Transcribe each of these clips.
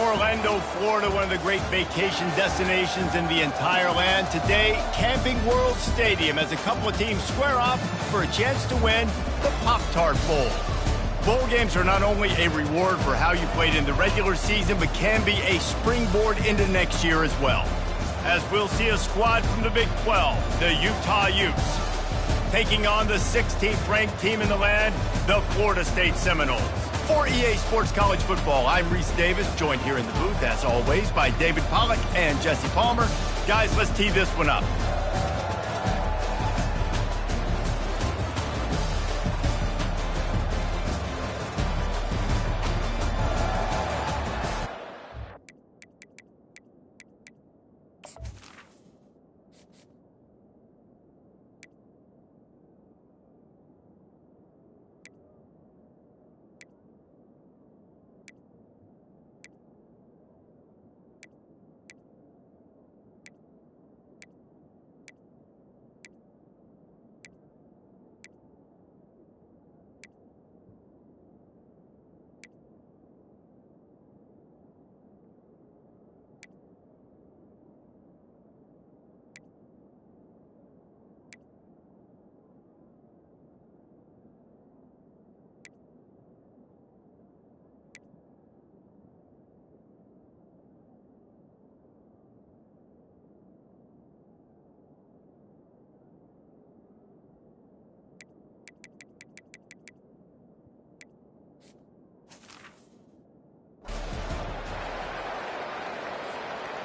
Orlando, Florida, one of the great vacation destinations in the entire land. Today, Camping World Stadium as a couple of teams square off for a chance to win the Pop-Tart Bowl. Bowl games are not only a reward for how you played in the regular season, but can be a springboard into next year as well. As we'll see a squad from the Big 12, the Utah Utes, taking on the 16th ranked team in the land, the Florida State Seminoles. For EA Sports College Football, I'm Reese Davis, joined here in the booth, as always, by David Pollack and Jesse Palmer. Guys, let's tee this one up.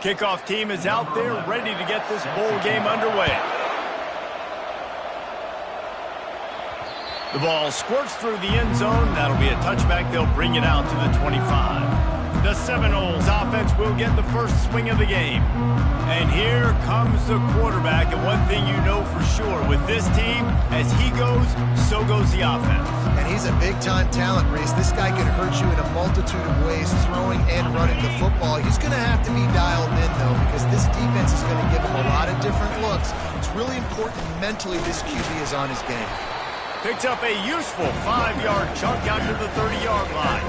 Kickoff team is out there ready to get this bowl game underway. The ball squirts through the end zone. That'll be a touchback. They'll bring it out to the 25. The Seminoles offense will get the first swing of the game. And here comes the quarterback. And one thing you know for sure with this team, as he goes, so goes the offense. And he's a big-time talent, Reese. This guy can hurt you in a multitude of ways, throwing and running the football. He's going to have to be dialed in, though, because this defense is going to give him a lot of different looks. It's really important mentally this QB is on his game. Picks up a useful 5-yard chunk out to the 30-yard line.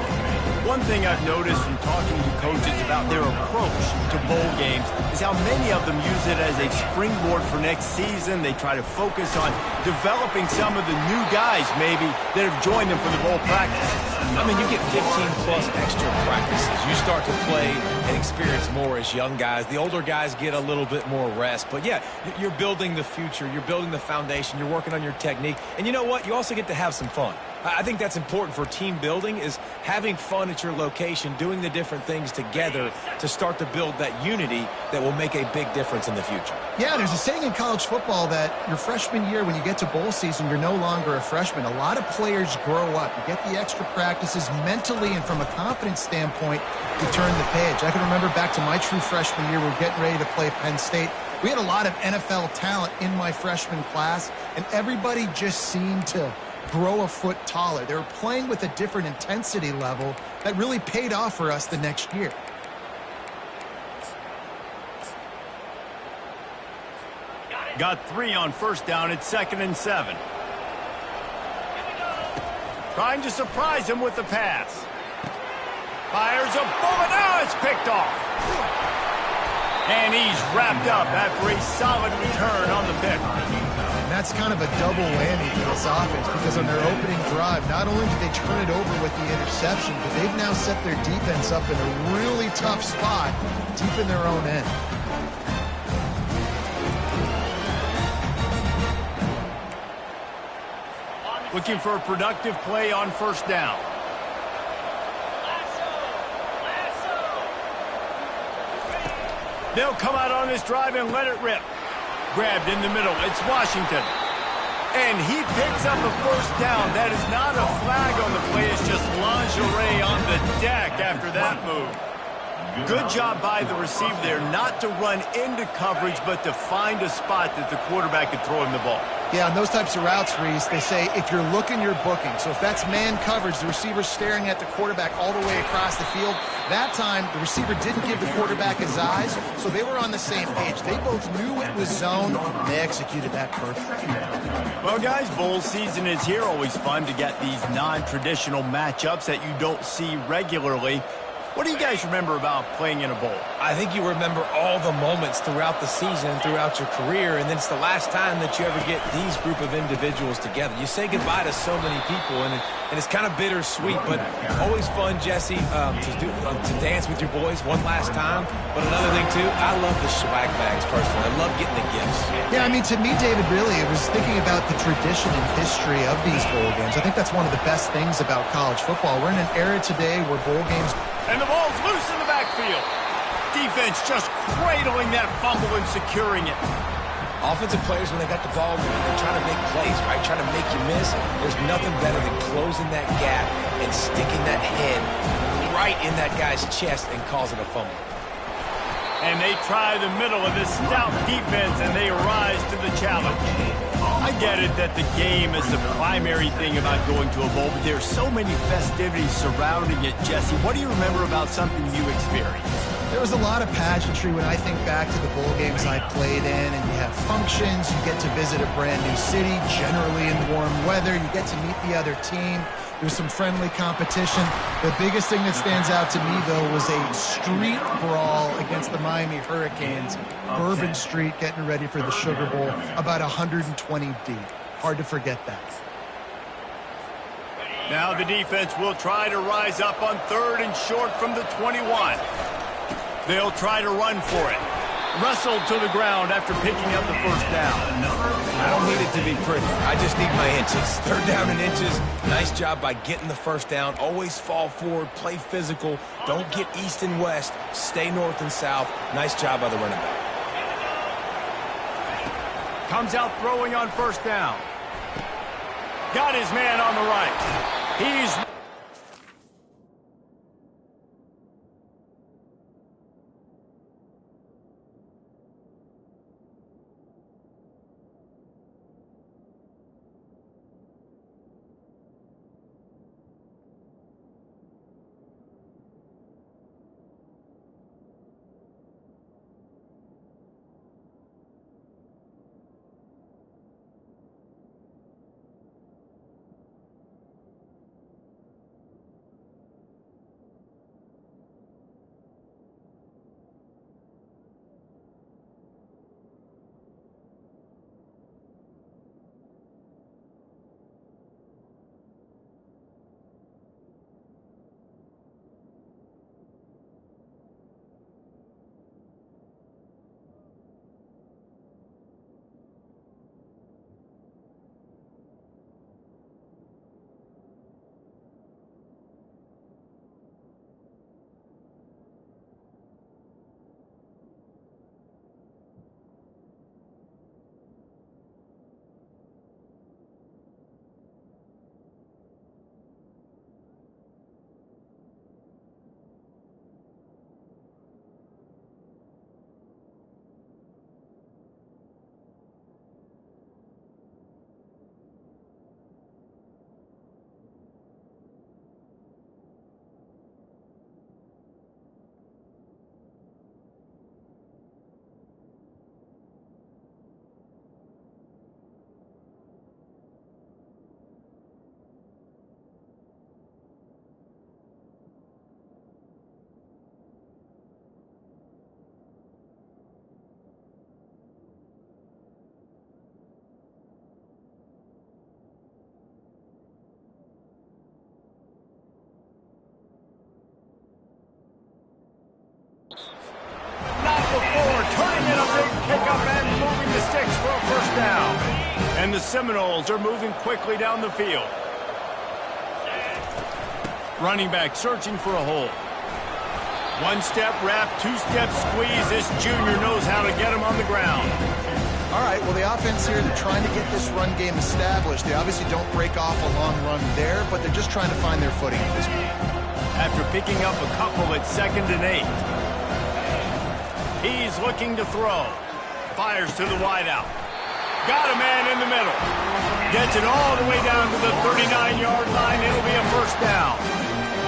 One thing I've noticed from talking to coaches about their approach to bowl games is how many of them use it as a springboard for next season. They try to focus on developing some of the new guys, maybe, that have joined them for the bowl practices. I mean, you get 15-plus extra practices. You start to play and experience more as young guys. The older guys get a little bit more rest. But, yeah, you're building the future. You're building the foundation. You're working on your technique. And you know what? You also get to have some fun. I think that's important for team building, is having fun at your location, doing the different things together to start to build that unity that will make a big difference in the future. Yeah, there's a saying in college football that your freshman year, when you get to bowl season, you're no longer a freshman. A lot of players grow up. You get the extra practices mentally, and from a confidence standpoint, you turn the page. I can remember back to my true freshman year, we were getting ready to play Penn State. We had a lot of NFL talent in my freshman class, and everybody just seemed to grow a foot taller. They were playing with a different intensity level that really paid off for us the next year. Got 3 on first down. It's 2nd and 7. Trying to surprise him with the pass. Fires a bullet. Now it's picked off. And he's wrapped up after a solid return on the pick. And that's kind of a double whammy for this offense, because on their opening drive, not only did they turn it over with the interception, but they've now set their defense up in a really tough spot deep in their own end. Looking for a productive play on first down. They'll come out on this drive and let it rip. Grabbed in the middle. It's Washington. And he picks up a first down. That is not a flag on the play. It's just lingerie on the deck after that move. Good job by the receiver there, not to run into coverage, but to find a spot that the quarterback could throw him the ball. Yeah, on those types of routes, Reese, they say if you're looking, you're booking. So if that's man coverage, the receiver's staring at the quarterback all the way across the field. That time, the receiver didn't give the quarterback his eyes, so they were on the same page. They both knew it was zone, and they executed that perfectly. Well, guys, bowl season is here. Always fun to get these non-traditional matchups that you don't see regularly. What do you guys remember about playing in a bowl? I think you remember all the moments throughout the season, throughout your career, and then it's the last time that you ever get these group of individuals together. You say goodbye to so many people, and it's kind of bittersweet, but always fun, Jesse, to dance with your boys one last time. But another thing, too, I love the swag bags, personally. I love getting the gifts. Yeah, I mean, to me, David, really, it was thinking about the tradition and history of these bowl games. I think that's one of the best things about college football. We're in an era today where bowl games... And the ball's loose in the backfield. Defense just cradling that fumble and securing it. Offensive players, when they got the ball, they're trying to make plays, right? Trying to make you miss. There's nothing better than closing that gap and sticking that head right in that guy's chest and causing a fumble. And they try the middle of this stout defense, and they rise to the challenge. I get it that the game is the primary thing about going to a bowl, but there's so many festivities surrounding it, Jesse. What do you remember about something you experienced? There was a lot of pageantry when I think back to the bowl games I played in, and you have functions, you get to visit a brand new city, generally in warm weather, you get to meet the other team. There's some friendly competition. The biggest thing that stands out to me, though, was a street brawl against the Miami Hurricanes. Bourbon Street getting ready for the Sugar Bowl, about 120 deep. Hard to forget that. Now the defense will try to rise up on 3rd and short from the 21. They'll try to run for it. Wrestled to the ground after picking up the first down. I don't need it to be pretty. I just need my inches. 3rd down and inches. Nice job by getting the first down. Always fall forward, play physical. Don't get east and west. Stay north and south. Nice job by the running back. Comes out throwing on 1st down. Got his man on the right. He's... And the Seminoles are moving quickly down the field. Running back searching for a hole. 1-step wrap, 2-step squeeze. This junior knows how to get him on the ground. All right, well, the offense here, they're trying to get this run game established. They obviously don't break off a long run there, but they're just trying to find their footing at this point. After picking up a couple at 2nd and 8. He's looking to throw. Fires to the wideout. Got a man in the middle. Gets it all the way down to the 39-yard line. It'll be a 1st down.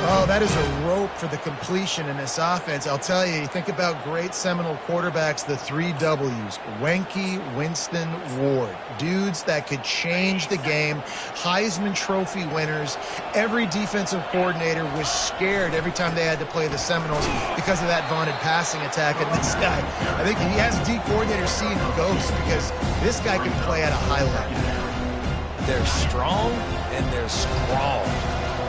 Oh, that is a rope for the completion in this offense. I'll tell you, you think about great Seminole quarterbacks, the 3 W's, Wenke, Winston, Ward. Dudes that could change the game, Heisman Trophy winners. Every defensive coordinator was scared every time they had to play the Seminoles because of that vaunted passing attack. And this guy, I think he has D coordinators seeing ghosts because this guy can play at a high level. They're strong and they're strong.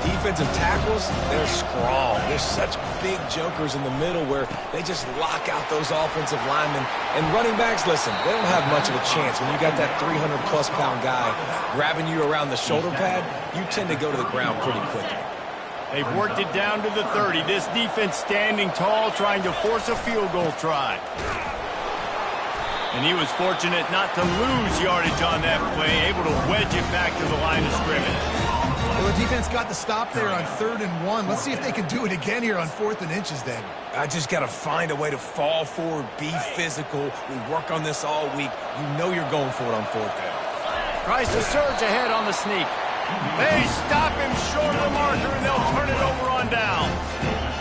Defensive tackles, they're strong. They're such big jokers in the middle where they just lock out those offensive linemen. And running backs, listen, they don't have much of a chance. When you got that 300-plus pound guy grabbing you around the shoulder pad, you tend to go to the ground pretty quickly. They've worked it down to the 30. This defense standing tall, trying to force a field goal try. And he was fortunate not to lose yardage on that play, able to wedge it back to the line of scrimmage. Well, the defense got the stop there on 3rd and 1. Let's see if they can do it again here on 4th and inches, David. I just got to find a way to fall forward, be physical. We work on this all week. You know you're going for it on 4th down. Tries to surge ahead on the sneak. They stop him short of the marker, and they'll turn it over on downs.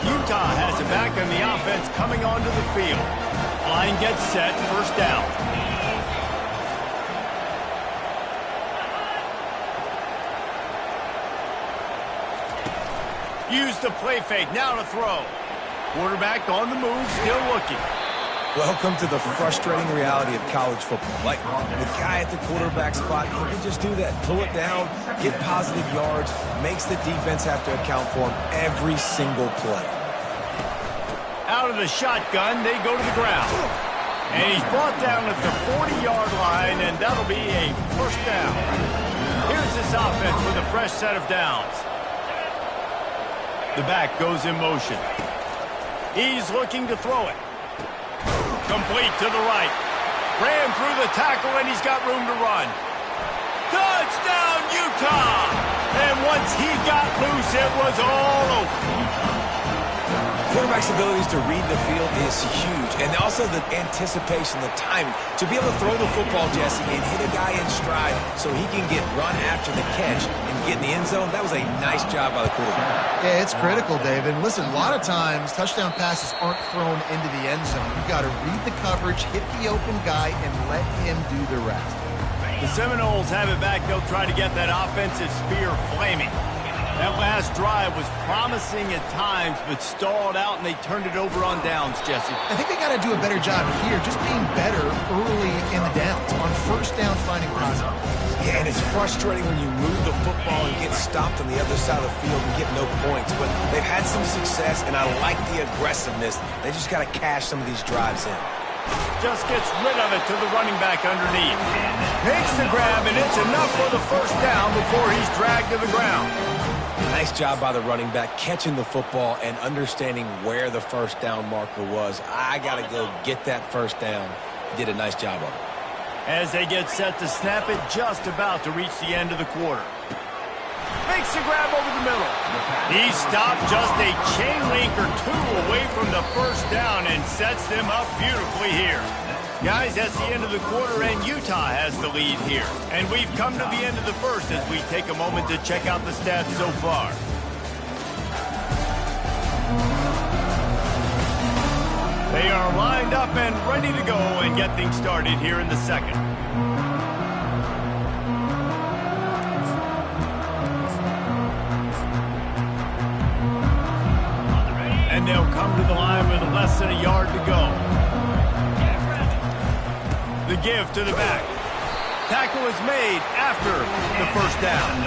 Utah has it back on the offense coming onto the field. Line gets set, 1st down. Use the play fake, now to throw. Quarterback on the move, still looking. Welcome to the frustrating reality of college football. Like, the guy at the quarterback spot, he can just do that. Pull it down, get positive yards, makes the defense have to account for him every single play. Out of the shotgun, they go to the ground. And he's brought down at the 40-yard line, and that'll be a 1st down. Here's this offense with a fresh set of downs. The back goes in motion. He's looking to throw it. Complete to the right. Ran through the tackle, and he's got room to run. Touchdown, Utah! And once he got loose, it was all over. Quarterback's abilities to read the field is huge, and also the anticipation, the timing. To be able to throw the football, Jesse, and hit a guy in stride so he can get run after the catch and get in the end zone, that was a nice job by the quarterback. Yeah, it's critical, David. Listen, a lot of times touchdown passes aren't thrown into the end zone. You've got to read the coverage, hit the open guy, and let him do the rest. The Seminoles have it back. They'll try to get that offensive spear flaming. That last drive was promising at times, but stalled out, and they turned it over on downs, Jesse. I think they got to do a better job here, just being better early in the downs. On 1st down, finding positive. Yeah, and it's frustrating when you move the football and get stopped on the other side of the field and get no points. But they've had some success, and I like the aggressiveness. They just got to cash some of these drives in. Just gets rid of it to the running back underneath. Makes the grab, and it's enough for the 1st down before he's dragged to the ground. Nice job by the running back, catching the football and understanding where the 1st down marker was. I got to go get that 1st down. He did a nice job of it. As they get set to snap it, just about to reach the end of the quarter. Makes the grab over the middle. He stopped just a chain link or 2 away from the 1st down and sets them up beautifully here. Guys, that's the end of the quarter, and Utah has the lead here. And we've come to the end of the 1st as we take a moment to check out the stats so far. They are lined up and ready to go and get things started here in the 2nd. And they'll come to the line with less than a yard to go. The give to the back. Tackle is made after the 1st down.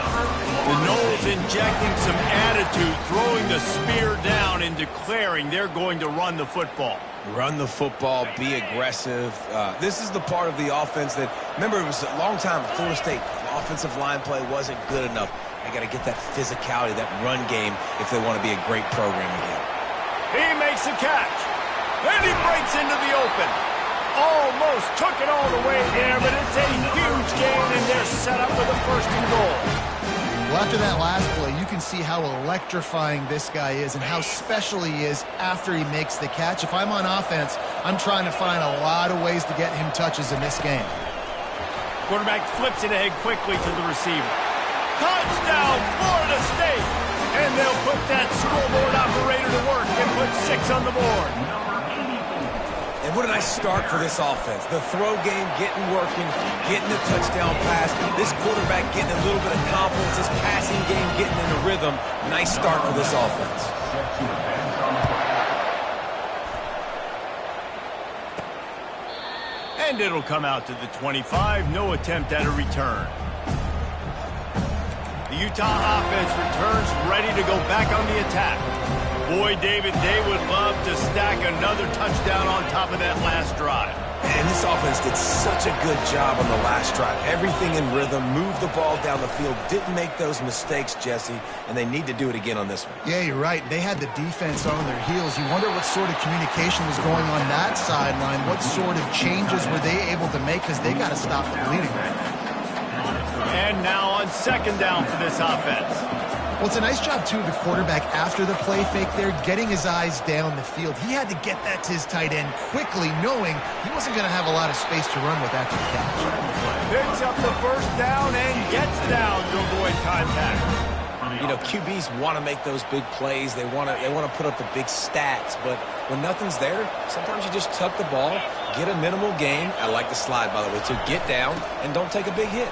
The Noles injecting some attitude, throwing the spear down and declaring they're going to run the football. Run the football, be aggressive. This is the part of the offense that, remember, it was a long time at Florida State. Offensive line play wasn't good enough. They got to get that physicality, that run game, if they want to be a great program again. He makes the catch. And he breaks into the open. Almost took it all the way there, but it's a huge gain, and they're set up with a 1st and goal. Well, after that last play, you can see how electrifying this guy is and how special he is after he makes the catch. If I'm on offense, I'm trying to find a lot of ways to get him touches in this game. Quarterback flips it ahead quickly to the receiver. Touchdown, Florida State! And they'll put that scoreboard operator to work and put 6 on the board. And what a nice start for this offense. The throw game getting working, getting the touchdown pass. This quarterback getting a little bit of confidence. This passing game getting in a rhythm. Nice start for this offense. And it'll come out to the 25. No attempt at a return. The Utah offense returns ready to go back on the attack. Boy, David, they would love to stack another touchdown on top of that last drive. And this offense did such a good job on the last drive. Everything in rhythm, moved the ball down the field, didn't make those mistakes, Jesse, and they need to do it again on this one. Yeah, you're right. They had the defense on their heels. You wonder what sort of communication was going on that sideline. What sort of changes were they able to make, because they got to stop the bleeding right now. And now on second down for this offense. Well, it's a nice job, too, of the quarterback after the play fake there, getting his eyes down the field. He had to get that to his tight end quickly, knowing he wasn't going to have a lot of space to run with after the catch. Picks up the first down and gets down to avoid contact. You know, QBs want to make those big plays. They want to put up the big stats. But when nothing's there, sometimes you just tuck the ball, get a minimal gain. I like the slide, by the way, to get down and don't take a big hit.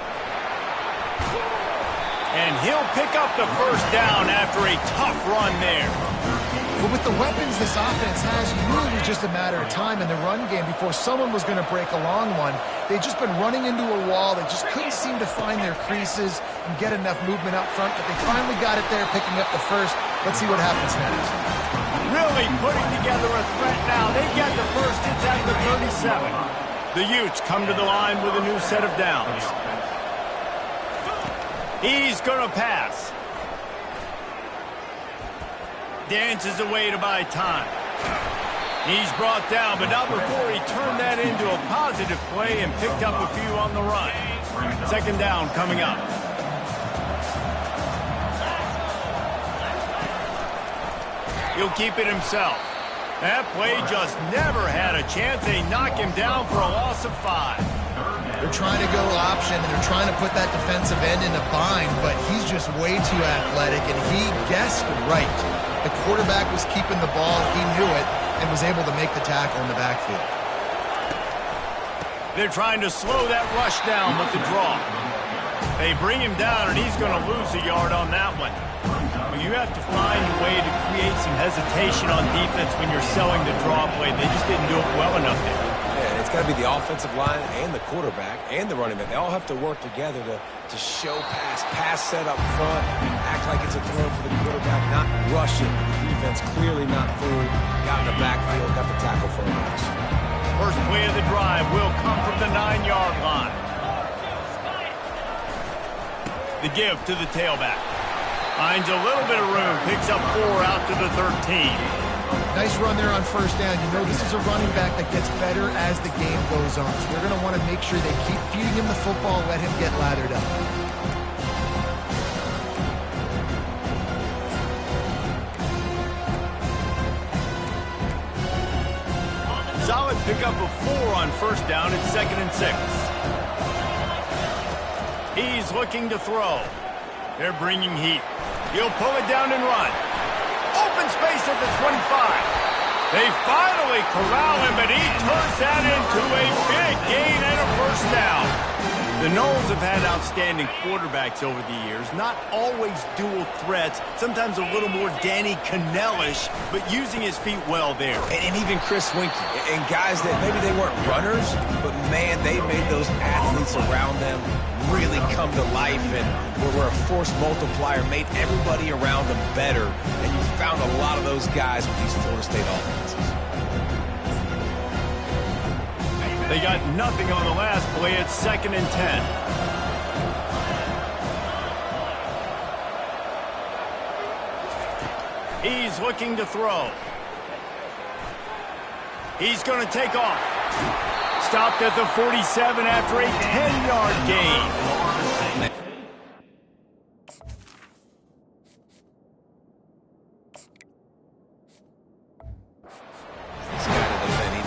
And he'll pick up the first down after a tough run there. But with the weapons this offense has, it really was just a matter of time in the run game before someone was going to break a long one. They'd just been running into a wall. They just couldn't seem to find their creases and get enough movement up front, but they finally got it there, picking up the first. Let's see what happens next. Really putting together a threat now. They get the first. It's at the 37. The Utes come to the line with a new set of downs. He's going to pass. Dances away to buy time. He's brought down, but not before he turned that into a positive play and picked up a few on the run. Second down coming up. He'll keep it himself. That play just never had a chance. They knock him down for a loss of 5. They're trying to go option, and they're trying to put that defensive end in a bind, but he's just way too athletic, and he guessed right. The quarterback was keeping the ball. He knew it and was able to make the tackle in the backfield. They're trying to slow that rush down with the draw. They bring him down, and he's going to lose a yard on that one. Well, you have to find a way to create some hesitation on defense when you're selling the draw play. They just didn't do it well enough there. It's got to be the offensive line and the quarterback and the running back. They all have to work together to show pass set up front, act like it's a throw for the quarterback, not rush it. The defense clearly not through, got in the backfield, got the tackle for a loss. First play of the drive will come from the 9-yard line. The give to the tailback. Finds a little bit of room, picks up 4 out to the 13. Nice run there on first down. You know, this is a running back that gets better as the game goes on. So they're going to want to make sure they keep feeding him the football and let him get lathered up. Solid pickup of 4 on first down. It's 2nd and 6. He's looking to throw. They're bringing heat. He'll pull it down and run. Open space at the 25. They finally corral him, but he turns that into a big gain and a first down. The Noles have had outstanding quarterbacks over the years, not always dual threats, sometimes a little more Danny Cannell-ish, but using his feet well there. And even Chris Winkie, and guys that maybe they weren't runners, but man, they made those athletes around them really come to life and were a force multiplier, made everybody around them better, and you found a lot of those guys with these Florida State offenses. They got nothing on the last play. It's 2nd and 10. He's looking to throw. He's going to take off. Stopped at the 47 after a 10-yard gain.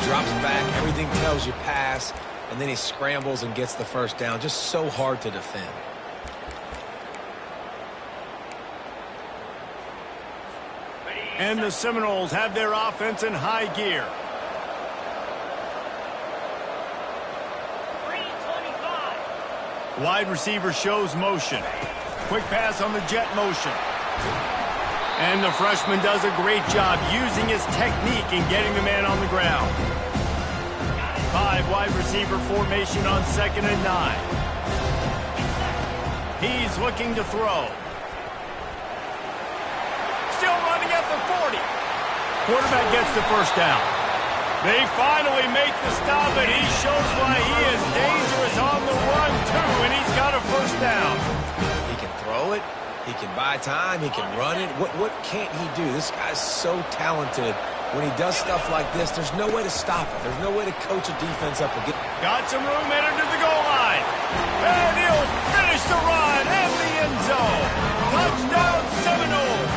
Drops back, everything tells you pass, and then he scrambles and gets the first down. Just so hard to defend. And the Seminoles have their offense in high gear. 325. Wide receiver shows motion. Quick pass on the jet motion. And the freshman does a great job using his technique and getting the man on the ground. 5 wide receiver formation on 2nd and 9. He's looking to throw. Still running at the 40. Quarterback gets the first down. They finally make the stop, and he shows why he is dangerous on the run, too, and he's got a first down. He can throw it. He can buy time. He can run it. What can't he do? This guy's so talented. When he does stuff like this, there's no way to stop it. There's no way to coach a defense up again. Got some room headed to the goal line. And he'll finish the run in the end zone. Touchdown Seminoles.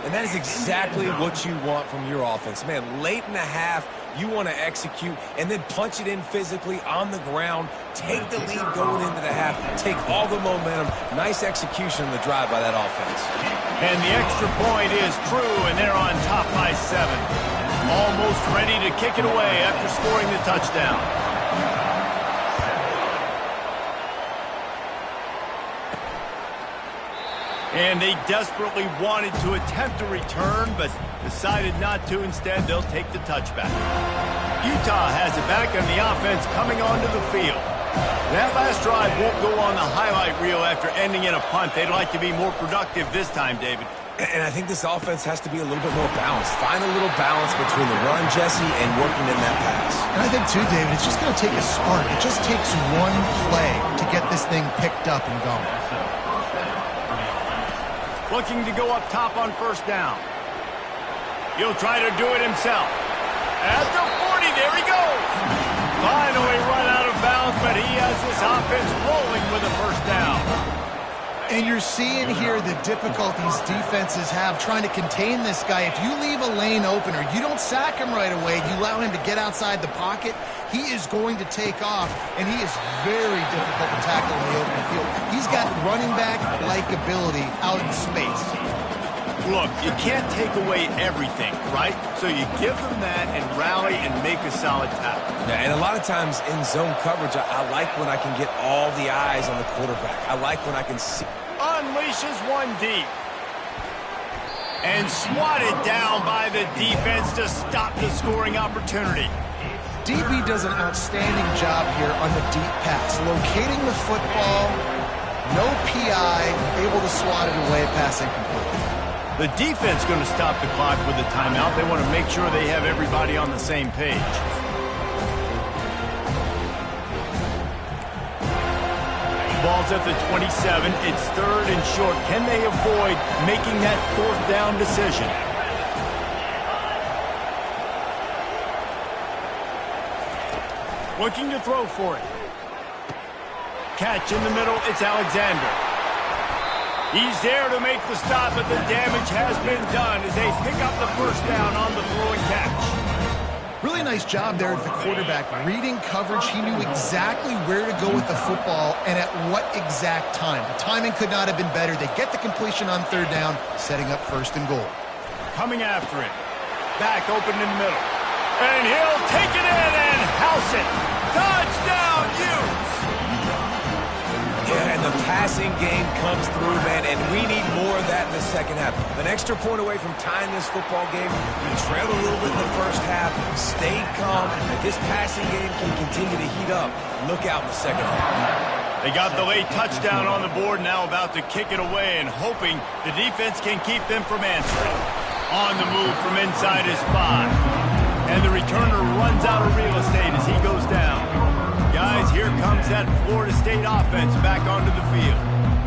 And that is exactly what you want from your offense. Man, late in the half, you want to execute and then punch it in physically on the ground. Take the lead going into the half. Take all the momentum. Nice execution on the drive by that offense. And the extra point is true, and they're on top by 7. Almost ready to kick it away after scoring the touchdown. And they desperately wanted to attempt a return, but decided not to. Instead, they'll take the touchback. Utah has it back on the offense coming onto the field. That last drive won't go on the highlight reel after ending in a punt. They'd like to be more productive this time, David. And I think this offense has to be a little bit more balanced. Find a little balance between the run, Jesse, and working in that pass. And I think, too, David, it's just going to take a spark. It just takes one play to get this thing picked up and going. Looking to go up top on first down. He'll try to do it himself. At the 40, there he goes. Finally run out of bounds, but he has this offense rolling with a first down. And you're seeing here the difficulties defenses have trying to contain this guy. If you leave a lane open or you don't sack him right away, you allow him to get outside the pocket, he is going to take off, and he is very difficult to tackle in the open field. He's got running back-like ability out in space. Look, you can't take away everything, right? So you give them that and rally and make a solid tackle. Yeah, and a lot of times in zone coverage, I like when I can get all the eyes on the quarterback. I like when I can see. Unleashes one deep. And swatted down by the defense to stop the scoring opportunity. DB does an outstanding job here on the deep pass. Locating the football, no PI, able to swat it away, pass incomplete. The defense going to stop the clock with a timeout. They want to make sure they have everybody on the same page. Ball's at the 27. It's 3rd and short. Can they avoid making that 4th down decision? Looking to throw for it. Catch in the middle. It's Alexander. He's there to make the stop, but the damage has been done as they pick up the first down on the throw and catch. Really nice job there at the quarterback. Reading coverage, he knew exactly where to go with the football and at what exact time. The timing could not have been better. They get the completion on 3rd down, setting up 1st and goal. Coming after it. Back open in the middle. And he'll take it in and house it. Touchdown, Utes! Yeah, and the passing game comes through, man, and we need more of that in the second half. An extra point away from tying this football game. We trailed a little bit in the first half, stayed calm. If this passing game can continue to heat up, look out in the second half. They got the late touchdown on the board, now about to kick it away and hoping the defense can keep them from answering. On the move from inside his spot. And the returner runs out of real estate as he goes down. Guys, here comes that Florida State offense back onto the field.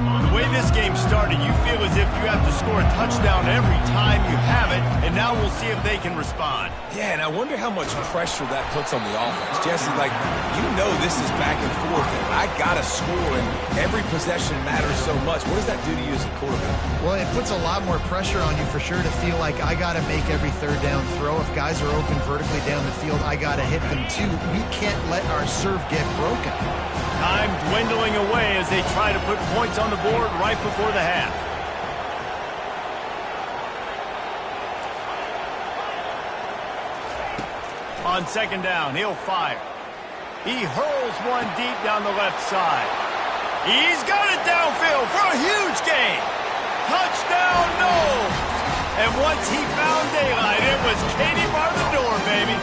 The way this game started, you feel as if you have to score a touchdown every time you have it, and now we'll see if they can respond. Yeah, and I wonder how much pressure that puts on the offense. Jesse, like, you know this is back and forth, and I got to score, and every possession matters so much. What does that do to you as a quarterback? Well, it puts a lot more pressure on you for sure to feel like I got to make every 3rd down throw. If guys are open vertically down the field, I got to hit them too. We can't let our serve get broken. Time dwindling away as they try to put points on the board right before the half. On second down, he'll fire. He hurls one deep down the left side. He's got it downfield for a huge gain. Touchdown, no! And once he found daylight, it was Katie bar the door, baby.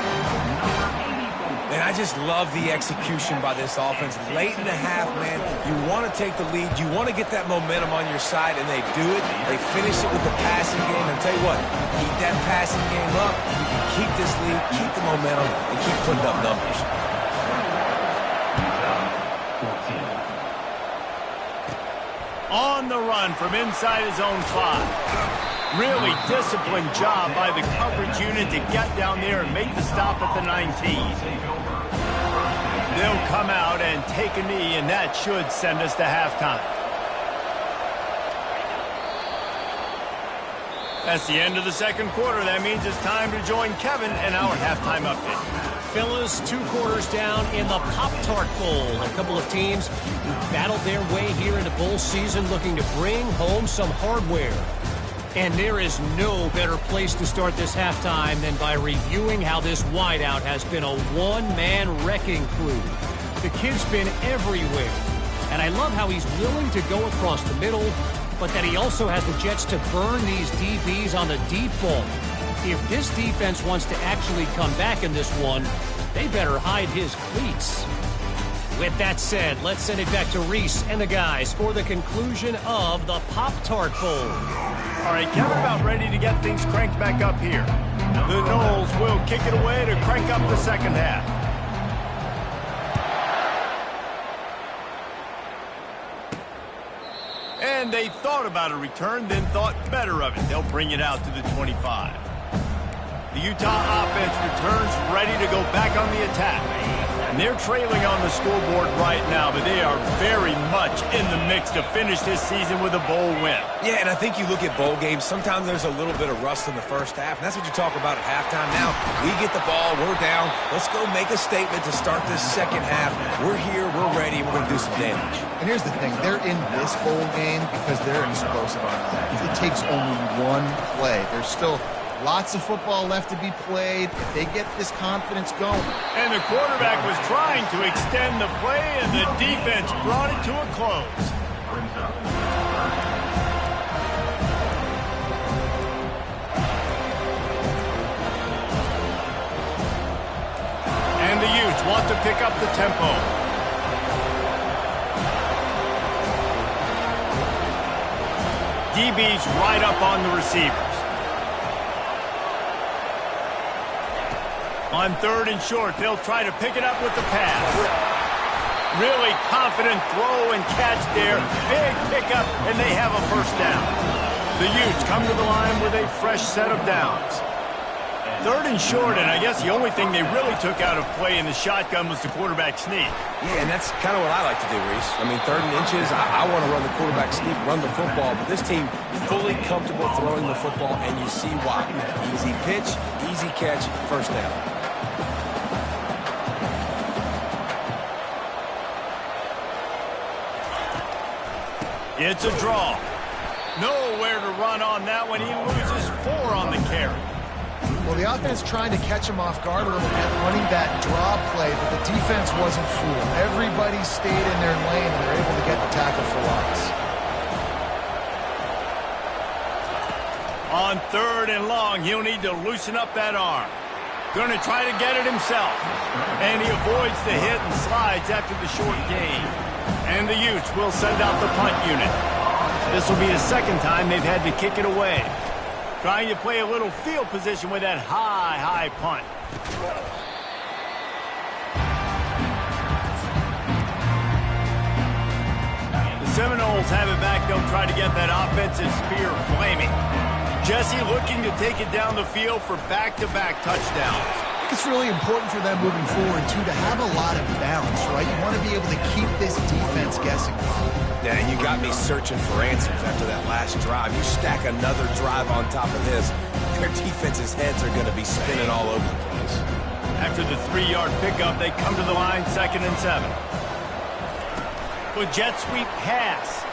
And I just love the execution by this offense. Late in the half, man, you want to take the lead. You want to get that momentum on your side, and they do it. They finish it with the passing game. And I'll tell you what, keep that passing game up. You can keep this lead, keep the momentum, and keep putting up numbers. On the run from inside his own 5. Really disciplined job by the coverage unit to get down there and make the stop at the 19. They'll come out and take a knee, and that should send us to halftime. That's the end of the second quarter. That means it's time to join Kevin in our halftime update. Fellas, 2 quarters down in the Pop-Tart Bowl. A couple of teams who battled their way here into bowl season looking to bring home some hardware. And there is no better place to start this halftime than by reviewing how this wideout has been a one-man wrecking crew. The kid's been everywhere. And I love how he's willing to go across the middle, but that he also has the jets to burn these DBs on the deep ball. If this defense wants to actually come back in this one, they better hide his cleats. With that said, let's send it back to Reese and the guys for the conclusion of the Pop-Tart Bowl. All right, Kevin, about ready to get things cranked back up here. The Noles will kick it away to crank up the second half. And they thought about a return, then thought better of it. They'll bring it out to the 25. The Utah offense returns ready to go back on the attack. And they're trailing on the scoreboard right now, but they are very much in the mix to finish this season with a bowl win. Yeah, and I think you look at bowl games, sometimes there's a little bit of rust in the first half, and that's what you talk about at halftime. Now, we get the ball, we're down. Let's go make a statement to start this second half. We're here, we're ready, and we're going to do some damage. And here's the thing. They're in this bowl game because they're explosive on offense. It takes only one play. There's still lots of football left to be played if they get this confidence going. And the quarterback was trying to extend the play, and the defense brought it to a close. And the Utes want to pick up the tempo. DB's right up on the receivers. On third and short, they'll try to pick it up with the pass. Really confident throw and catch there. Big pickup, and they have a first down. The Utes come to the line with a fresh set of downs. Third and short, and I guess the only thing they really took out of play in the shotgun was the quarterback sneak. Yeah, and that's kind of what I like to do, Reese. I mean, 3rd and inches, I want to run the quarterback sneak, run the football, but this team fully comfortable throwing the football, and you see why. Easy pitch, easy catch, first down. It's a draw. Nowhere to run on that one. He loses 4 on the carry. Well, the offense trying to catch him off guard a little bit, running that draw play, but the defense wasn't fooled. Everybody stayed in their lane, and they're able to get the tackle for loss. On third and long, he'll need to loosen up that arm. Going to try to get it himself. And he avoids the hit and slides after the short gain. And the Utes will send out the punt unit. This will be the second time they've had to kick it away. Trying to play a little field position with that high punt. The Seminoles have it back. They'll try to get that offensive spear flaming. Jesse looking to take it down the field for back-to-back touchdowns. It's really important for them moving forward, too, to have a lot of balance, right? You want to be able to keep this defense guessing. Yeah, and you got me searching for answers after that last drive. You stack another drive on top of this, their defense's heads are going to be spinning all over the place. After the 3-yard pickup, they come to the line, 2nd and 7. With jet sweep pass.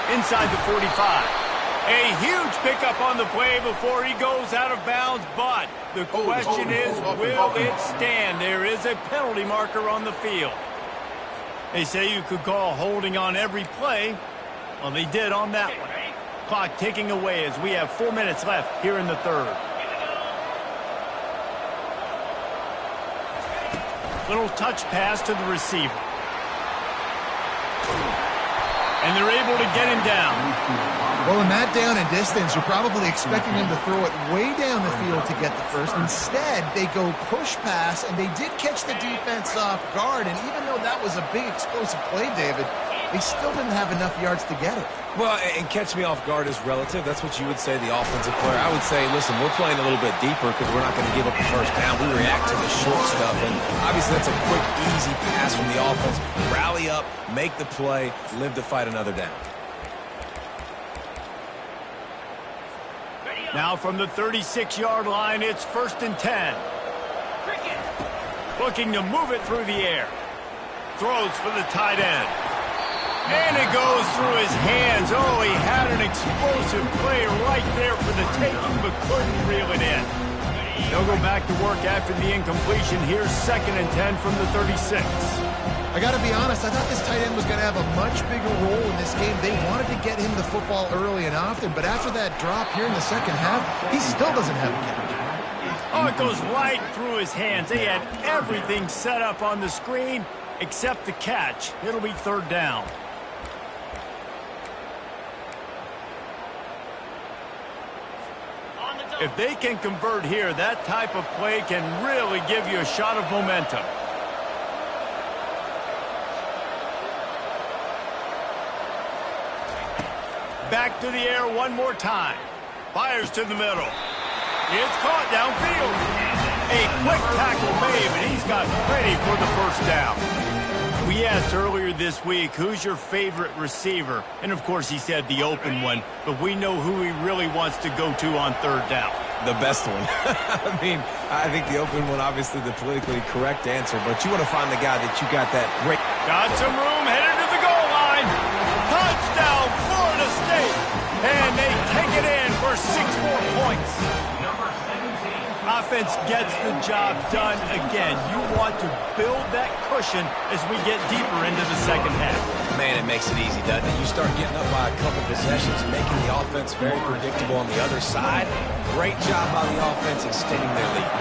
Inside the 45. A huge pickup on the play before he goes out of bounds, but the question is, will it stand? There is a penalty marker on the field. They say you could call holding on every play. Well, they did on that one. Clock ticking away as we have 4 minutes left here in the third. Little touch pass to the receiver. And they're able to get him down. Well, in that down and distance, you're probably expecting them to throw it way down the field to get the first. Instead, they go push pass, and they did catch the defense off guard. And even though that was a big explosive play, David, they still didn't have enough yards to get it. Well, and catch me off guard is relative. That's what you would say, the offensive player. I would say, listen, we're playing a little bit deeper because we're not going to give up the first down. We react to the short stuff, and obviously that's a quick, easy pass from the offense. Rally up, make the play, live to fight another down. Now from the 36-yard line, it's 1st and 10. Looking to move it through the air. Throws for the tight end. And it goes through his hands. Oh, he had an explosive play right there for the taking, but couldn't reel it in. They'll go back to work after the incompletion. Here's 2nd and 10 from the 36. I got to be honest, I thought this tight end was going to have a much bigger role in this game. They wanted to get him the football early and often, but after that drop here in the second half, he still doesn't have a catch. Oh, it goes right through his hands. They had everything set up on the screen except the catch. It'll be 3rd down. If they can convert here, that type of play can really give you a shot of momentum. Back to the air one more time. Fires to the middle. It's caught downfield. A quick tackle made, and he's got ready for the first down. We asked earlier this week, who's your favorite receiver? And, of course, he said the open one, but we know who he really wants to go to on 3rd down. The best one. I mean, I think the open one, obviously the politically correct answer, but you want to find the guy that you got that great. Got some room, headed to the goal line. Touchdown, Florida State. And they take it in for 6 more points. Offense gets the job done again. You want to build that cushion as we get deeper into the second half. Man, it makes it easy, doesn't it? You start getting up by a couple possessions, making the offense very predictable on the other side. Great job by the offense extending their lead.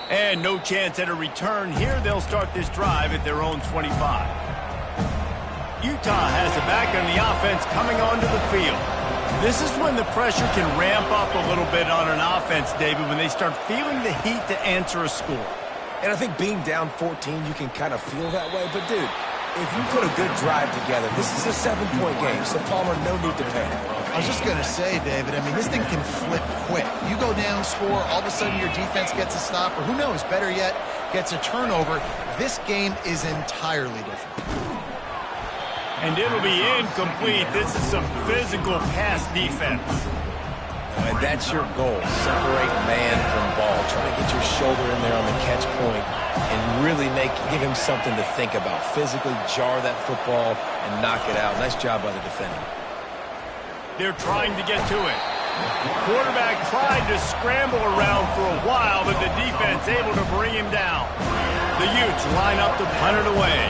And no chance at a return here. They'll start this drive at their own 25. Utah has it back on the offense coming onto the field. This is when the pressure can ramp up a little bit on an offense, David, when they start feeling the heat to answer a score. And I think being down 14, you can kind of feel that way. But, dude, if you put a good drive together, this is a 7-point game, so Palmer, no need to panic. I was just going to say, David, I mean, this thing can flip quick. You go down, score, all of a sudden your defense gets a stop, or who knows, better yet, gets a turnover. This game is entirely different. And it'll be incomplete. This is some physical pass defense. And that's your goal. Separate man from ball. Try to get your shoulder in there on the catch point and really give him something to think about. Physically jar that football and knock it out. Nice job by the defender. They're trying to get to it. Quarterback tried to scramble around for a while, but the defense able to bring him down. The Utes line up to punt it away.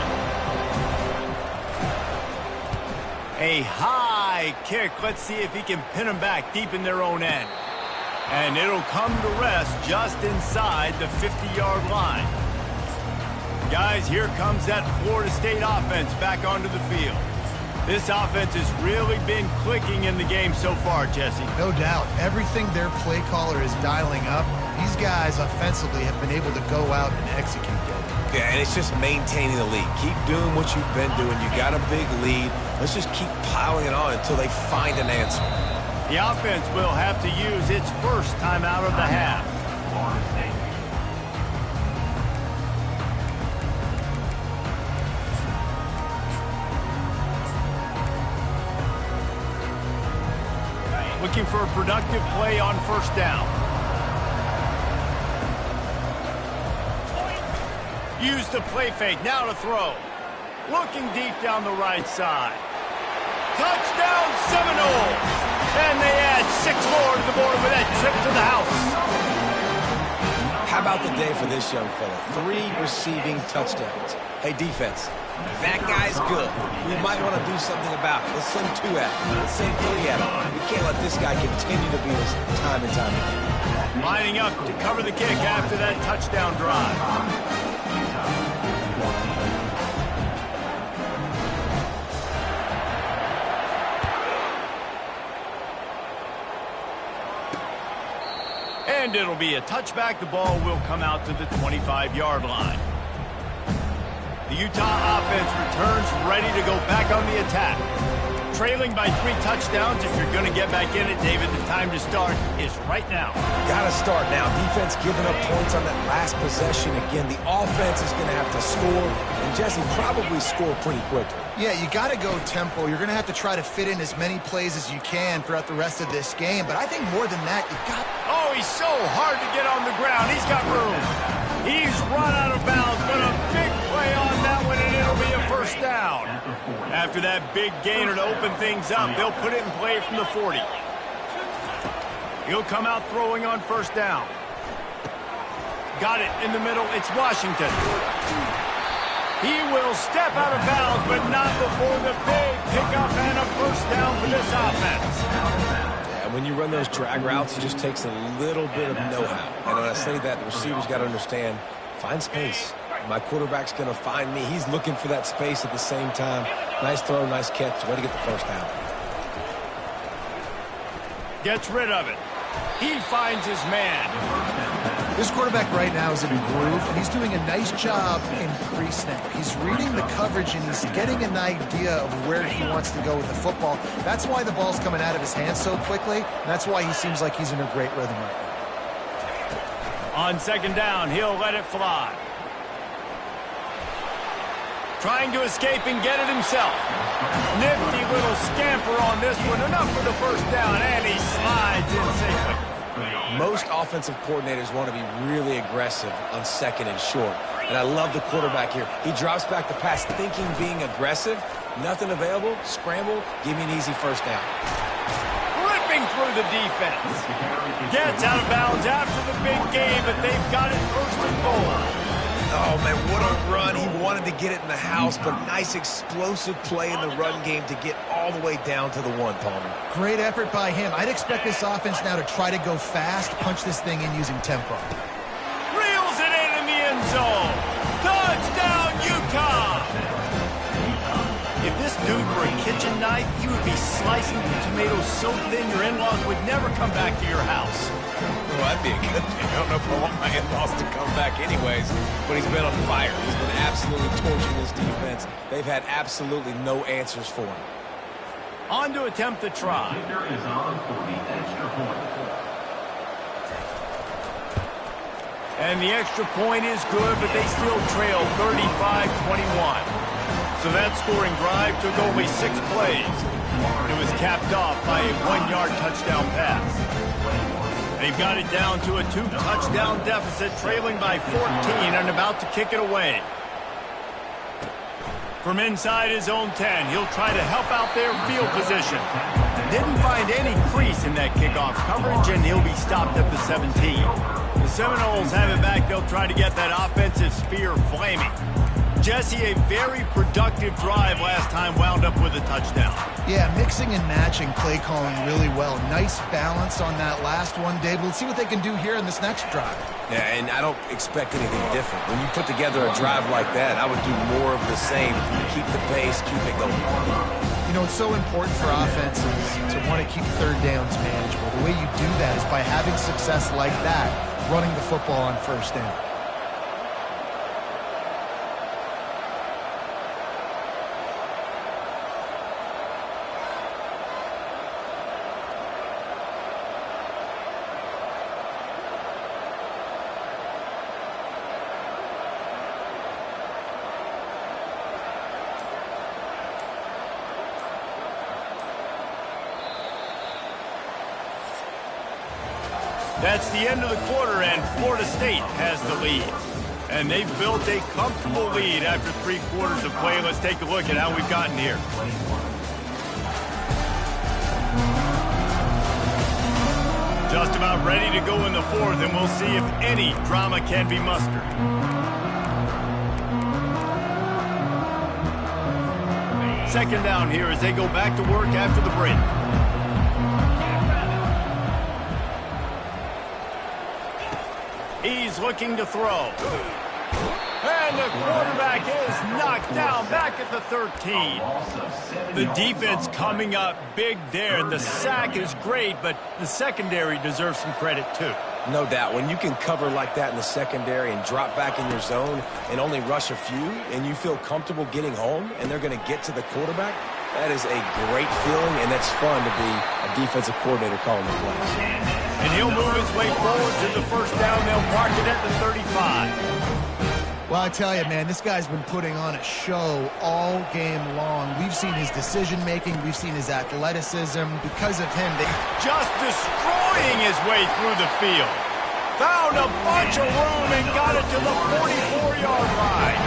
A high kick. Let's see if he can pin them back deep in their own end. And it'll come to rest just inside the 50-yard line. Guys, here comes that Florida State offense back onto the field. This offense has really been clicking in the game so far, Jesse. No doubt. Everything their play caller is dialing up, these guys offensively have been able to go out and execute. Yeah, and it's just maintaining the lead. Keep doing what you've been doing. You got a big lead. Let's just keep piling it on until they find an answer. The offense will have to use its first timeout of the half. Looking for a productive play on 1st down. Use the play fake, now to throw. looking deep down the right side. Touchdown Seminoles! And they add 6 more to the board with that trip to the house. How about the day for this young fella? 3 receiving touchdowns. Hey, defense, that guy's good. We might want to do something about it. Let's send 2 at him. Let's send 3 at him. We can't let this guy continue to beat us time and time again. Lining up to cover the kick after that touchdown drive. And it'll be a touchback. The ball will come out to the 25-yard line. The Utah offense returns ready to go back on the attack. Trailing by 3 touchdowns. If you're going to get back in it, David, the time to start is right now. Got to start now. Defense giving up points on that last possession. Again, the offense is going to have to score, and Jesse probably score pretty quickly. Yeah, you got to go tempo. You're going to have to try to fit in as many plays as you can throughout the rest of this game. But I think more than that, you've got... Oh, he's so hard to get on the ground. He's got room. He's run out of bounds, but a big play on that one, and it'll be a first down. After that big gainer to open things up, they'll put it in play from the 40. He'll come out throwing on first down. Got it in the middle. It's Washington. He will step out of bounds, but not before the big pickup and a first down for this offense. Yeah, when you run those drag routes, it just takes a little bit of know-how. And when I say that, the receiver's got to understand, find space. My quarterback's going to find me. He's looking for that space at the same time. Nice throw, nice catch. Way to get the first down. Gets rid of it. He finds his man. This quarterback right now is in a groove, and he's doing a nice job in pre-snap. He's reading the coverage, and he's getting an idea of where he wants to go with the football. That's why the ball's coming out of his hands so quickly, and that's why he seems like he's in a great rhythm right now. On second down, he'll let it fly. Trying to escape and get it himself. Nifty little scamper on this one. Enough for the first down, and he slides in safely. Most offensive coordinators want to be really aggressive on second and short. And I love the quarterback here. He drops back the pass thinking being aggressive. Nothing available. Scramble. Give me an easy first down. Ripping through the defense. Gets out of bounds after the big game, but they've got it first and goal. Oh, man, what a run. He wanted to get it in the house, but nice explosive play in the run game to get all the way down to the 1, Palmer. Great effort by him. I'd expect this offense now to try to go fast, punch this thing in using tempo. Reels it in the end zone. Touchdown, Utah! If this dude were a kitchen knife, he would be slicing the tomatoes so thin your in-laws would never come back to your house. Well, that'd be a good thing. I don't know if I want my in-laws to come back anyways, but he's been on fire. He's been absolutely torching this defense. They've had absolutely no answers for him. On to attempt the try. And the extra point is good, but they still trail 35-21. So that scoring drive took only 6 plays. It was capped off by a 1-yard touchdown pass. They've got it down to a 2-touchdown deficit, trailing by 14 and about to kick it away. From inside his own 10, he'll try to help out their field position. Didn't find any crease in that kickoff coverage, and he'll be stopped at the 17. The Seminoles have it back. They'll try to get that offensive spear flaming. Jesse, a very productive drive last time, wound up with a touchdown. Yeah, mixing and matching play calling really well. Nice balance on that last one, Dave. Let's see what they can do here in this next drive. Yeah, and I don't expect anything different. When you put together a drive like that, I would do more of the same. Keep the pace, keep it going. You know, it's so important for offenses to want to keep third downs manageable. The way you do that is by having success like that, running the football on first down. That's the end of the quarter, and Florida State has the lead. And they've built a comfortable lead after 3 quarters of play. Let's take a look at how we've gotten here. Just about ready to go in the 4th, and we'll see if any drama can be mustered. Second down here as they go back to work after the break. He's looking to throw. And the quarterback is knocked down back at the 13. The defense coming up big there. The sack is great, but the secondary deserves some credit too. No doubt. When you can cover like that in the secondary and drop back in your zone and only rush a few, and you feel comfortable getting home and they're going to get to the quarterback, that is a great feeling, and that's fun to be a defensive coordinator calling the plays. And he'll move his way forward to the first down. They'll mark it at the 35. Well, I tell you, man, this guy's been putting on a show all game long. We've seen his decision-making. We've seen his athleticism. Because of him, they just destroying his way through the field. Found a bunch of room and got it to the 44-yard line.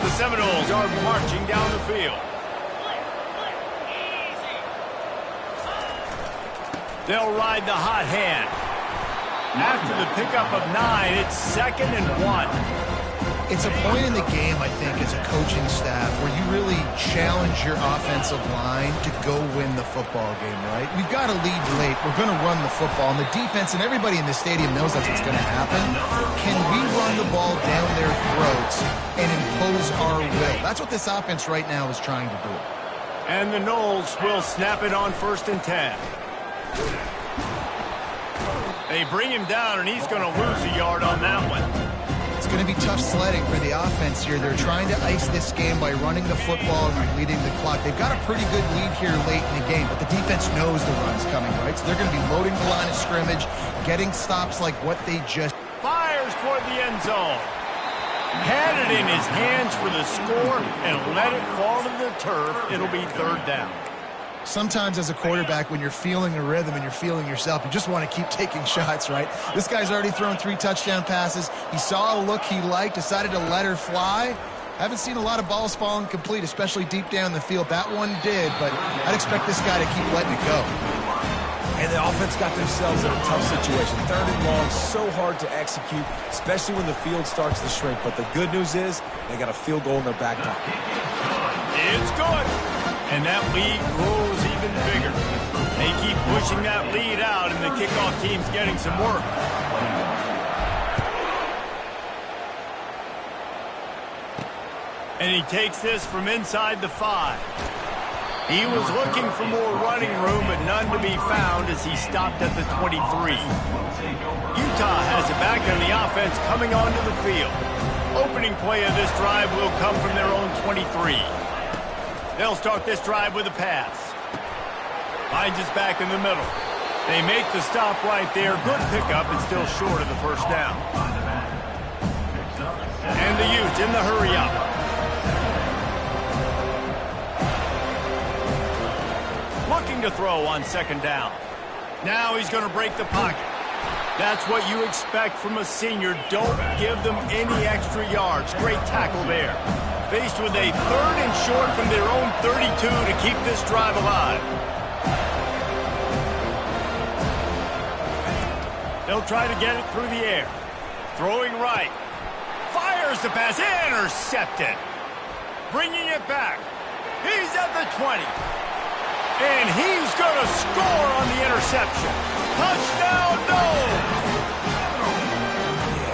The Seminoles are marching down the field. They'll ride the hot hand. After the pickup of 9, it's 2nd and 1. It's a point in the game, I think, as a coaching staff where you really challenge your offensive line to go win the football game, right? We've got to lead late. We're going to run the football. And the defense and everybody in the stadium knows that's what's going to happen. Can we run the ball down their throats and impose our will? That's what this offense right now is trying to do. And the Noles will snap it on 1st and 10. They bring him down, and he's going to lose a yard on that one. It's going to be tough sledding for the offense here. They're trying to ice this game by running the football and leading the clock. They've got a pretty good lead here late in the game, but the defense knows the run's coming, right? So they're going to be loading the line of scrimmage, getting stops like what they just... Fires toward the end zone. Had it in his hands for the score and let it fall to the turf. It'll be 3rd down. Sometimes as a quarterback, when you're feeling a rhythm and you're feeling yourself, you just want to keep taking shots, right? This guy's already thrown 3 touchdown passes. He saw a look he liked, decided to let her fly. Haven't seen a lot of balls falling complete, especially deep down the field. That one did, but I'd expect this guy to keep letting it go. And the offense got themselves in a tough situation. 3rd and long, so hard to execute, especially when the field starts to shrink. But the good news is they got a field goal in their back pocket. It's good. And that lead grows even bigger. They keep pushing that lead out, and the kickoff team's getting some work. And he takes this from inside the 5. He was looking for more running room, but none to be found as he stopped at the 23. Utah has it back on the offense coming onto the field. Opening play of this drive will come from their own 23. They'll start this drive with a pass. Finds us back in the middle. They make the stop right there. Good pickup and still short of the first down. And the Utes in the hurry up. Looking to throw on 2nd down. Now he's going to break the pocket. That's what you expect from a senior. Don't give them any extra yards. Great tackle there. Faced with a 3rd and short from their own 32 to keep this drive alive. They'll try to get it through the air. Throwing right. Fires the pass. Intercepted. Bringing it back. He's at the 20. And he's going to score on the interception. Touchdown, Noles!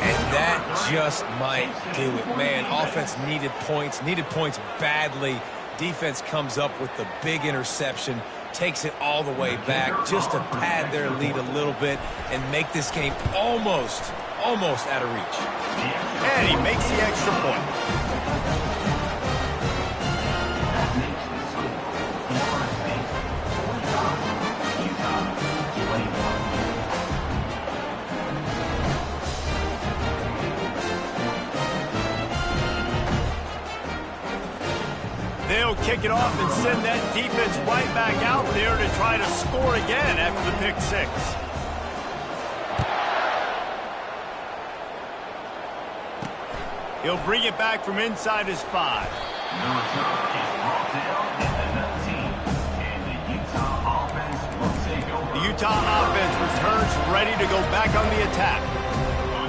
And that just might do it. Man, offense needed points badly. Defense comes up with the big interception, takes it all the way back just to pad their lead a little bit and make this game almost out of reach. And he makes the extra point. They'll kick it off and send that defense right back out there to try to score again after the pick 6. He'll bring it back from inside his 5. The Utah offense returns ready to go back on the attack.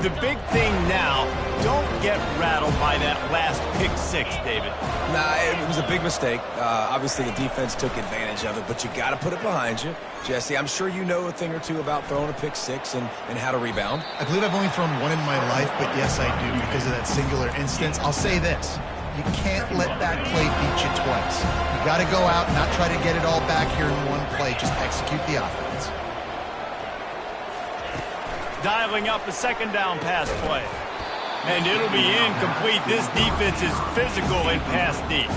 The big thing now, don't get rattled by that last pick 6, David. Nah, it was a big mistake. Obviously, the defense took advantage of it, but you got to put it behind you. Jesse, I'm sure you know a thing or two about throwing a pick 6 and how to rebound. I believe I've only thrown one in my life, but yes, I do because of that singular instance. I'll say this. You can't let that play beat you twice. You got to go out and not try to get it all back here in one play. Just execute the offense. Dialing up a second down pass play. And it'll be incomplete. This defense is physical in pass deep.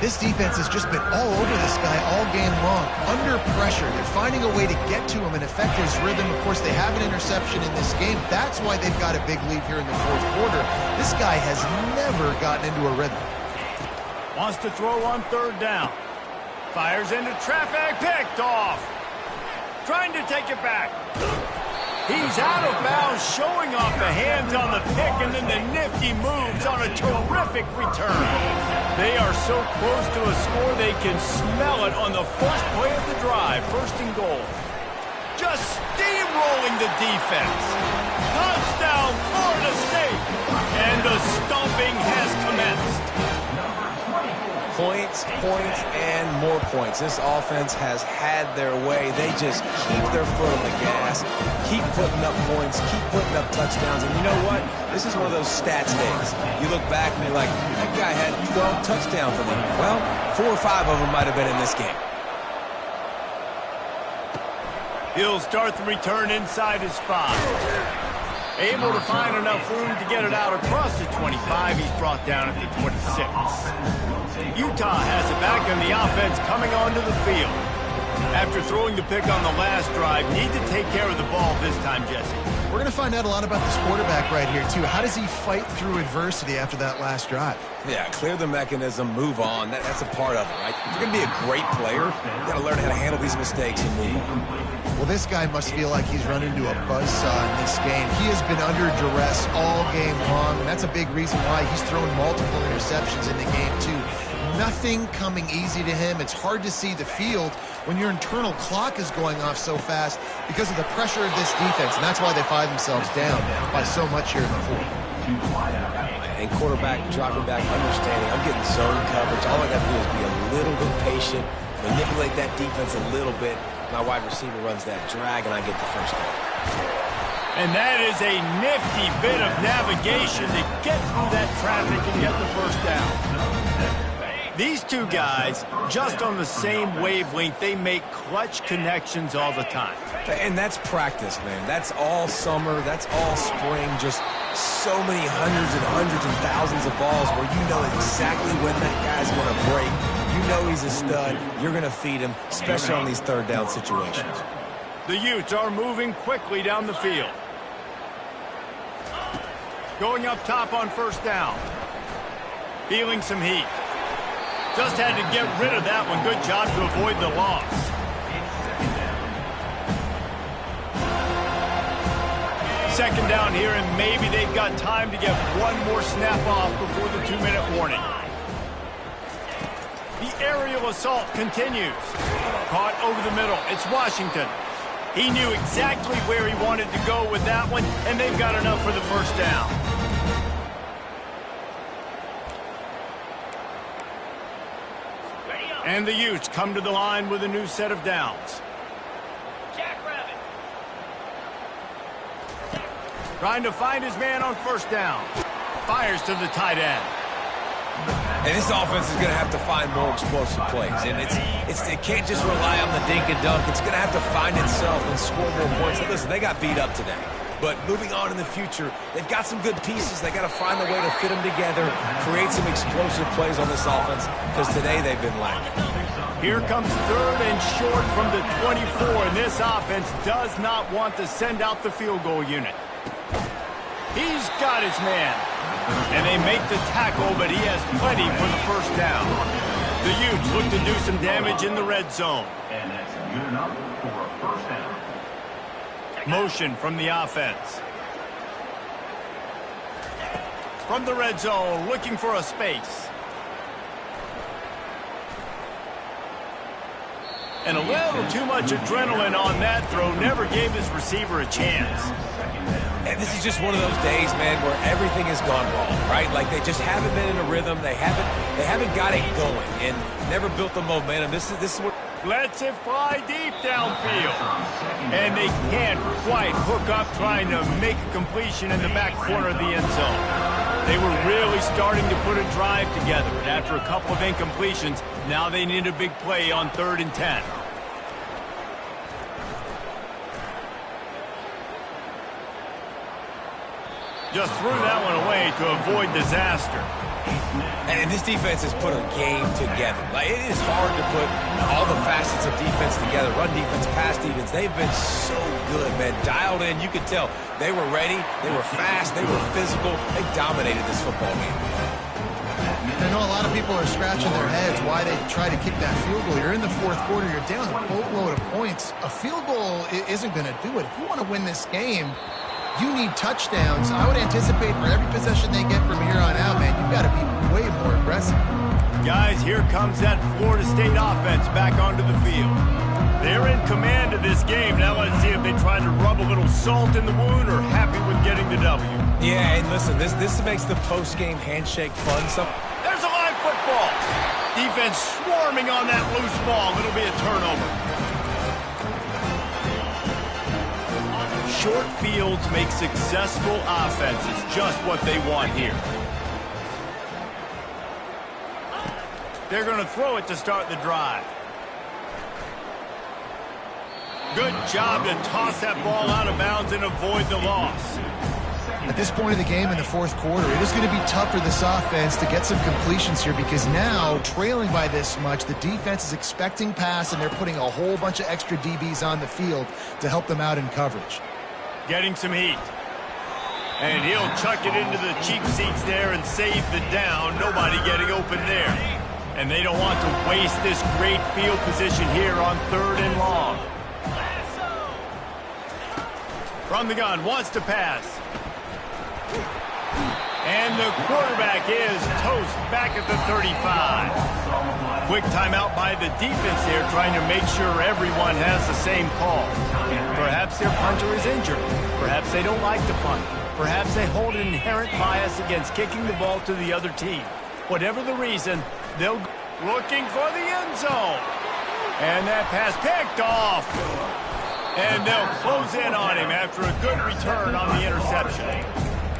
This defense has just been all over this guy all game long. Under pressure. They're finding a way to get to him and affect his rhythm. Of course, they have an interception in this game. That's why they've got a big lead here in the fourth quarter. This guy has never gotten into a rhythm. Wants to throw on third down. Fires into traffic. Picked off. Trying to take it back. He's out of bounds, showing off the hands on the pick, and then the nifty moves on a terrific return. They are so close to a score they can smell it on the first play of the drive. First and goal. Just steamrolling the defense. Touchdown, Florida State. And the stomping has commenced. Points, and more points. This offense has had their way. They just keep their foot on the gas, keep putting up points, keep putting up touchdowns. And you know what? This is one of those stats days. You look back and you're like, that guy had 12 touchdowns in him. Well, 4 or 5 of them might have been in this game. He'll start the return inside his 5. Able to find enough room to get it out across the 25. He's brought down at the 26. Utah has it back, and the offense coming onto the field. After throwing the pick on the last drive, need to take care of the ball this time, Jesse. We're going to find out a lot about this quarterback right here, too. How does he fight through adversity after that last drive? Yeah, clear the mechanism, move on. That's a part of it, right? If you're going to be a great player, you got to learn how to handle these mistakes and move on. Well, this guy must feel like he's run into a buzzsaw in this game. He has been under duress all game long, and that's a big reason why he's thrown multiple interceptions in the game, too. Nothing coming easy to him. It's hard to see the field when your internal clock is going off so fast because of the pressure of this defense, and that's why they find themselves down by so much here in the fourth. And quarterback dropping back, understanding, I'm getting zone coverage. All I got to do is be a little bit patient, manipulate that defense a little bit. My wide receiver runs that drag, and I get the first down. And that is a nifty bit of navigation to get through that traffic and get the first down. These two guys, just on the same wavelength, they make clutch connections all the time. And that's practice, man. That's all summer. That's all spring. Just so many hundreds and thousands of balls where you know exactly when that guy's going to break. You know he's a stud. You're going to feed him, especially on these third down situations. The Utes are moving quickly down the field. Going up top on first down. Feeling some heat. Just had to get rid of that one. Good job to avoid the loss. Second down here, and maybe they've got time to get one more snap off before the 2-minute warning. The aerial assault continues. Caught over the middle. It's Washington. He knew exactly where he wanted to go with that one, and they've got enough for the first down. And the Utes come to the line with a new set of downs. Trying to find his man on first down. Fires to the tight end. And this offense is going to have to find more explosive plays. And it can't just rely on the dink and dunk. It's going to have to find itself and score more points. And listen, they got beat up today. But moving on in the future, they've got some good pieces. They got to find a way to fit them together, create some explosive plays on this offense, because today they've been lacking. Here comes third and short from the 24, and this offense does not want to send out the field goal unit. He's got his man, and they make the tackle, but he has plenty for the first down. The Utes look to do some damage in the red zone. And that's good enough for a first down. Motion from the offense. from the red zone, looking for a space. And a little too much adrenaline on that throw. Never gave his receiver a chance. And this is just one of those days, man, where everything has gone wrong, right? Like they just haven't been in a rhythm. They haven't got it going and never built the momentum. This is what lets it fly deep downfield. And they can't quite hook up trying to make a completion in the back corner of the end zone. They were really starting to put a drive together. And after a couple of incompletions, now they need a big play on 3rd and 10. Just threw that one away to avoid disaster. And this defense has put a game together. Like, it is hard to put all the facets of defense together. Run defense, pass defense. They've been so good, man. Dialed in. You could tell they were ready. They were fast. They were physical. They dominated this football game. I know a lot of people are scratching their heads why they try to kick that field goal. You're in the 4th quarter. You're down a boatload of points. A field goal isn't going to do it. If you want to win this game, you need touchdowns. I would anticipate for every possession they get from here on out, man, you've got to be way more aggressive. Guys, here comes that Florida State offense back onto the field. They're in command of this game. Now let's see if they try to rub a little salt in the wound or happy with getting the W. Yeah, and listen, this makes the post-game handshake fun. There's a live football. Defense swarming on that loose ball. It'll be a turnover. Short fields make successful offenses, just what they want here. They're going to throw it to start the drive. Good job to toss that ball out of bounds and avoid the loss. At this point of the game in the 4th quarter, it is going to be tough for this offense to get some completions here because now, trailing by this much, the defense is expecting pass and they're putting a whole bunch of extra DBs on the field to help them out in coverage. Getting some heat. And he'll chuck it into the cheap seats there and save the down. Nobody getting open there. And they don't want to waste this great field position here on 3rd and long. From the gun, wants to pass. And the quarterback is toast back at the 35. Quick timeout by the defense there, trying to make sure everyone has the same call. Perhaps their punter is injured. Perhaps they don't like to punt. Perhaps they hold an inherent bias against kicking the ball to the other team. Whatever the reason, they'll go looking for the end zone. And that pass picked off. And they'll close in on him after a good return on the interception.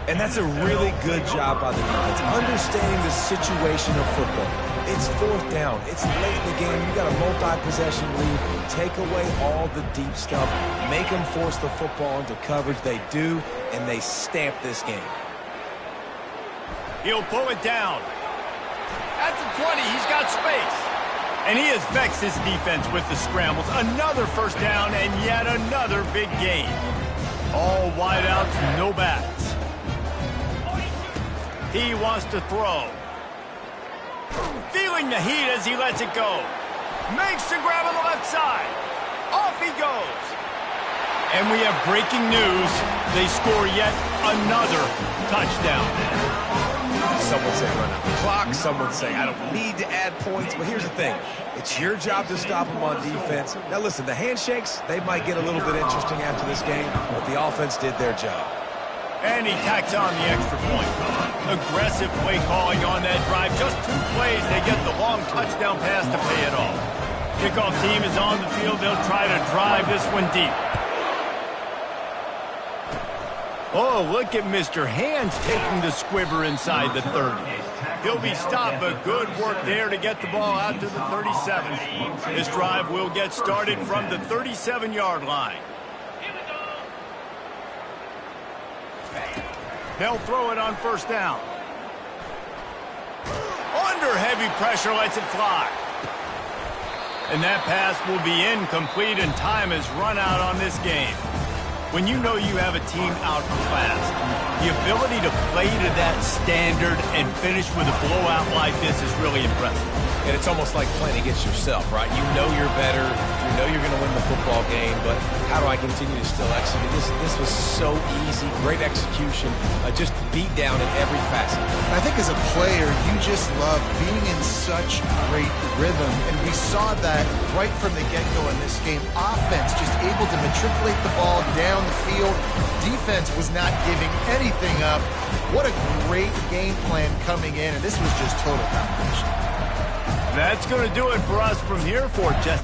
And that's a really good job by the defense, understanding the situation of football. It's 4th down. It's late in the game. You got a multi-possession lead. Take away all the deep stuff. Make them force the football into coverage. They do, and they stamp this game. He'll pull it down. At the 20, he's got space. And he has vexed his defense with the scrambles. Another 1st down and yet another big gain. All wideouts, no backs. He wants to throw. Feeling the heat as he lets it go. Makes the grab on the left side. Off he goes. And we have breaking news. They score yet another touchdown. Some would say run out the clock. Some would say I don't need to add points. But here's the thing. It's your job to stop them on defense. Now listen, the handshakes, they might get a little bit interesting after this game, but the offense did their job. And he tacks on the extra point. Aggressive play calling on that drive. Just 2 plays, they get the long touchdown pass to pay it off. Kickoff team is on the field. They'll try to drive this one deep. Oh, look at Mr. Hands taking the squibber inside the 30. He'll be stopped, but good work there to get the ball out to the 37. This drive will get started from the 37-yard line. They'll throw it on 1st down. Under heavy pressure, lets it fly. And that pass will be incomplete, and time has run out on this game. When you know you have a team outclassed, the ability to play to that standard and finish with a blowout like this is really impressive. And it's almost like playing against yourself, right? You know you're better. You know you're going to win the football game, but how do I continue to still execute? This was so easy. Great execution. Just beat down in every facet. I think as a player, you just love being in such great rhythm, and we saw that right from the get-go in this game. Offense just able to matriculate the ball down the field. Defense was not giving anything up. What a great game plan coming in, and this was just total domination. That's going to do it for us from here for just